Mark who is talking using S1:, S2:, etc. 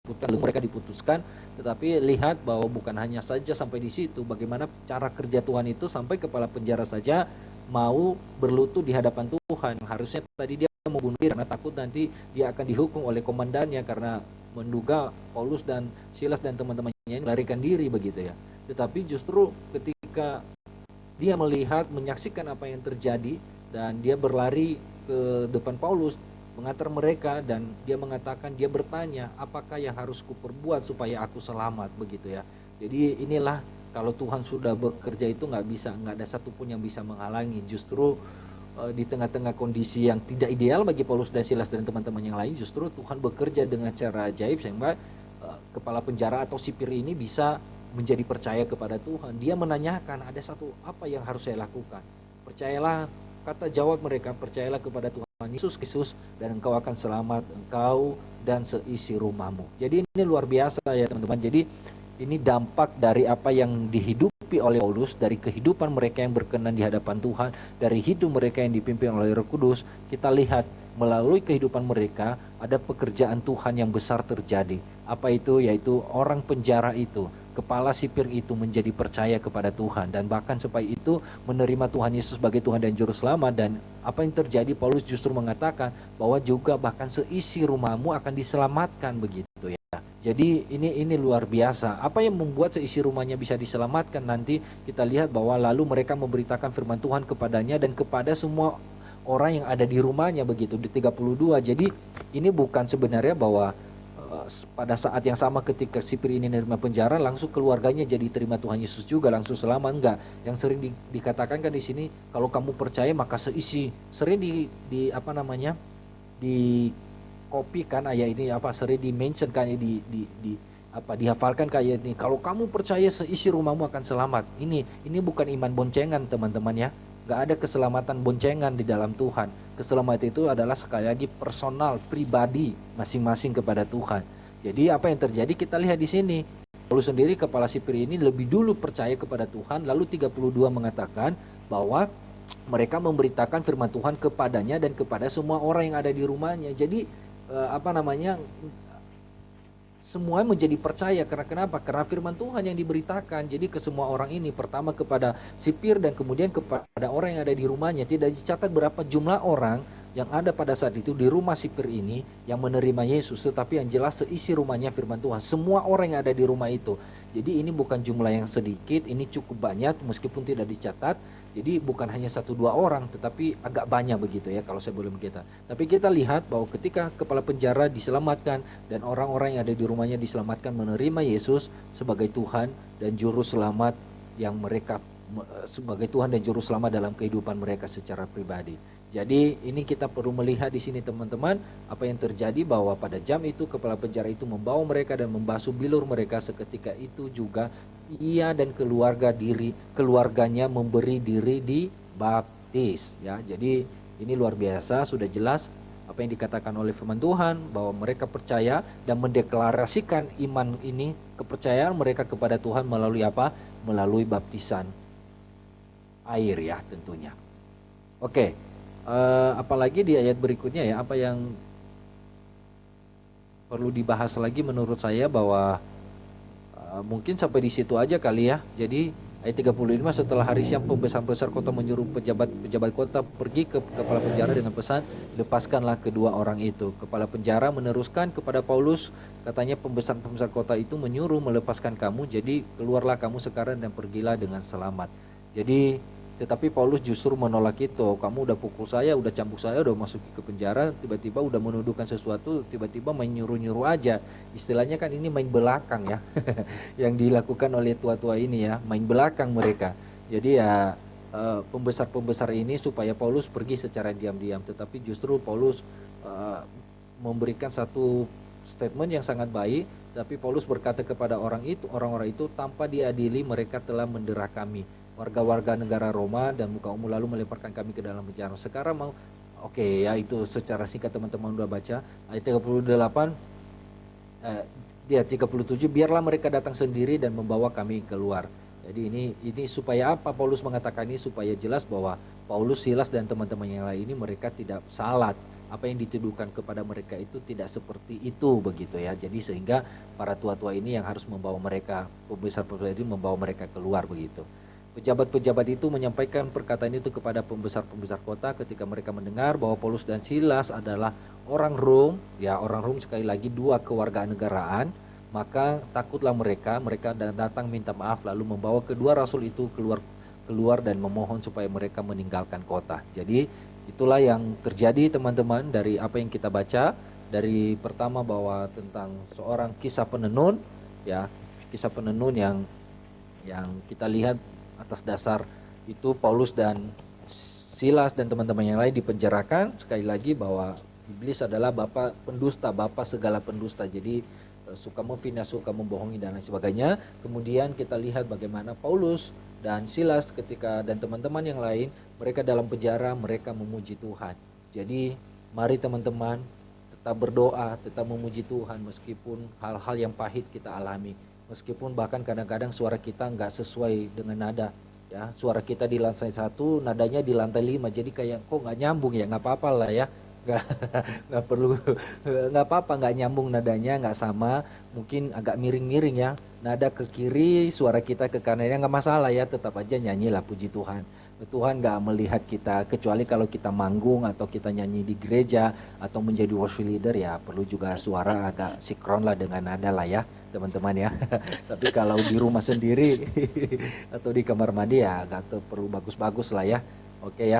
S1: mereka diputuskan, tetapi lihat bahwa bukan hanya saja sampai di situ, bagaimana cara kerja Tuhan itu sampai kepala penjara saja mau berlutut di hadapan Tuhan. Harusnya tadi dia mau bunuh diri karena takut nanti dia akan dihukum oleh komandannya karena menduga Paulus dan Silas dan teman-temannya ini melarikan diri begitu ya. Tetapi justru ketika dia melihat, menyaksikan apa yang terjadi dan dia berlari ke depan Paulus, mengantar mereka, dan dia mengatakan, dia bertanya, apakah yang harus kuperbuat supaya aku selamat begitu ya. Jadi inilah kalau Tuhan sudah bekerja itu nggak ada satupun yang bisa menghalangi. Justru di tengah-tengah kondisi yang tidak ideal bagi Paulus dan Silas dan teman-teman yang lain, justru Tuhan bekerja dengan cara ajaib sehingga kepala penjara atau sipir ini bisa menjadi percaya kepada Tuhan. Dia menanyakan, ada satu apa yang harus saya lakukan? Percayalah, kata jawab mereka, percayalah kepada Tuhan Yesus Kristus dan engkau akan selamat, engkau dan seisi rumahmu. Jadi ini luar biasa ya teman-teman. Jadi ini dampak dari apa yang dihidupi oleh Paulus, dari kehidupan mereka yang berkenan di hadapan Tuhan, dari hidup mereka yang dipimpin oleh Roh Kudus. Kita lihat melalui kehidupan mereka ada pekerjaan Tuhan yang besar terjadi. Apa itu? Yaitu orang penjara itu, kepala sipir itu menjadi percaya kepada Tuhan, dan bahkan sampai itu menerima Tuhan Yesus sebagai Tuhan dan Juru Selamat. Dan apa yang terjadi, Paulus justru mengatakan bahwa juga bahkan seisi rumahmu akan diselamatkan begitu ya. Jadi ini luar biasa. Apa yang membuat seisi rumahnya bisa diselamatkan? Nanti kita lihat bahwa lalu mereka memberitakan firman Tuhan kepadanya dan kepada semua orang yang ada di rumahnya begitu di 32. Jadi ini bukan sebenarnya bahwa pada saat yang sama ketika sipir ini menerima penjara langsung keluarganya jadi terima Tuhan Yesus juga langsung selamat, enggak. Yang sering dikatakan kan di sini, kalau kamu percaya maka seisi, sering di apa namanya, di copy kan ayat ini, apa sering di mention kan di apa dihafalkan kayak ini, kalau kamu percaya seisi rumahmu akan selamat. Ini bukan iman boncengan teman-teman ya. Gak ada keselamatan boncengan di dalam Tuhan. Keselamatan itu adalah sekali lagi personal, pribadi masing-masing kepada Tuhan. Jadi apa yang terjadi kita lihat di sini. Paulus sendiri kepala sipir ini lebih dulu percaya kepada Tuhan, lalu 32 mengatakan bahwa mereka memberitakan firman Tuhan kepadanya dan kepada semua orang yang ada di rumahnya. Jadi apa namanya, semua menjadi percaya. Karena kenapa? Karena firman Tuhan yang diberitakan. Jadi ke semua orang ini, pertama kepada sipir dan kemudian kepada orang yang ada di rumahnya. Tidak dicatat berapa jumlah orang yang ada pada saat itu di rumah sipir ini yang menerima Yesus, tetapi yang jelas seisi rumahnya firman Tuhan. Semua orang yang ada di rumah itu. Jadi ini bukan jumlah yang sedikit, ini cukup banyak meskipun tidak dicatat. Jadi bukan hanya 1-2 orang, tetapi agak banyak begitu ya kalau sebelum kita. Tapi kita lihat bahwa ketika kepala penjara diselamatkan dan orang-orang yang ada di rumahnya diselamatkan menerima Yesus sebagai Tuhan dan Juru Selamat yang mereka sebagai Tuhan dan Juru Selamat dalam kehidupan mereka secara pribadi. Jadi ini kita perlu melihat di sini teman-teman apa yang terjadi, bahwa pada jam itu kepala penjara itu membawa mereka dan membasuh bilur mereka. Seketika itu juga ia dan keluarganya memberi diri dibaptis ya. Jadi ini luar biasa, sudah jelas apa yang dikatakan oleh firman Tuhan bahwa mereka percaya dan mendeklarasikan iman ini, kepercayaan mereka kepada Tuhan melalui apa? Melalui baptisan air ya tentunya. Oke, apalagi di ayat berikutnya ya, apa yang perlu dibahas lagi menurut saya bahwa mungkin sampai di situ aja kali ya. Jadi ayat 35, setelah hari siang pembesar-pembesar kota menyuruh pejabat kota pergi ke kepala penjara dengan pesan, lepaskanlah kedua orang itu. Kepala penjara meneruskan kepada Paulus, katanya pembesar-pembesar kota itu menyuruh melepaskan kamu, jadi keluarlah kamu sekarang dan pergilah dengan selamat. Jadi tetapi Paulus justru menolak itu. Kamu udah pukul saya, udah cambuk saya, udah masuk ke penjara, tiba-tiba udah menuduhkan sesuatu, tiba-tiba main nyuruh-nyuruh aja. Istilahnya kan ini main belakang ya. Yang dilakukan oleh tua-tua ini ya, main belakang mereka. Jadi ya pembesar-pembesar ini supaya Paulus pergi secara diam-diam. Tetapi justru Paulus memberikan satu statement yang sangat baik. Tapi Paulus berkata kepada orang-orang itu, tanpa diadili mereka telah mendera kami, warga-warga negara Roma, dan muka umum, lalu melemparkan kami ke dalam penjara. Sekarang mau, oke ya, itu secara singkat teman-teman udah baca. Ayat 38, dia 37, biarlah mereka datang sendiri dan membawa kami keluar. Jadi ini supaya apa Paulus mengatakan ini? Supaya jelas bahwa Paulus, Silas dan teman-teman yang lain ini mereka tidak salah apa yang dituduhkan kepada mereka itu tidak seperti itu begitu ya. Jadi sehingga para tua-tua ini yang harus membawa mereka, pembesar-pembesar ini membawa mereka keluar begitu. Pejabat-pejabat itu menyampaikan perkataan itu kepada pembesar-pembesar kota ketika mereka mendengar bahwa Paulus dan Silas adalah orang Rom, ya orang Rom sekali lagi dua kewarganegaraan, maka takutlah mereka datang minta maaf lalu membawa kedua rasul itu keluar dan memohon supaya mereka meninggalkan kota. Jadi itulah yang terjadi teman-teman dari apa yang kita baca dari pertama bahwa tentang seorang kisah penenun ya, kisah penenun yang kita lihat atas dasar itu Paulus dan Silas dan teman-teman yang lain dipenjarakan. Sekali lagi bahwa iblis adalah bapak pendusta, bapak segala pendusta. Jadi suka memfitnah, suka membohongi dan lain sebagainya. Kemudian kita lihat bagaimana Paulus dan Silas dan teman-teman yang lain, mereka dalam penjara, mereka memuji Tuhan. Jadi mari teman-teman tetap berdoa, tetap memuji Tuhan meskipun hal-hal yang pahit kita alami. Meskipun bahkan kadang-kadang suara kita nggak sesuai dengan nada, ya suara kita di lantai 1, nadanya di lantai 5, jadi kayak kok nggak nyambung ya, nggak apa-apa lah ya, nggak nggak perlu, nggak apa-apa nggak nyambung nadanya, nggak sama, mungkin agak miring-miring ya, nada ke kiri, suara kita ke kanannya nggak masalah ya, tetap aja nyanyilah puji Tuhan. Tuhan nggak melihat kita, kecuali kalau kita manggung atau kita nyanyi di gereja atau menjadi worship leader ya perlu juga suara agak sinkron lah dengan nada lah ya teman-teman ya. Tapi kalau di rumah sendiri atau di kamar mandi ya agak perlu bagus-bagus lah ya. Oke ya.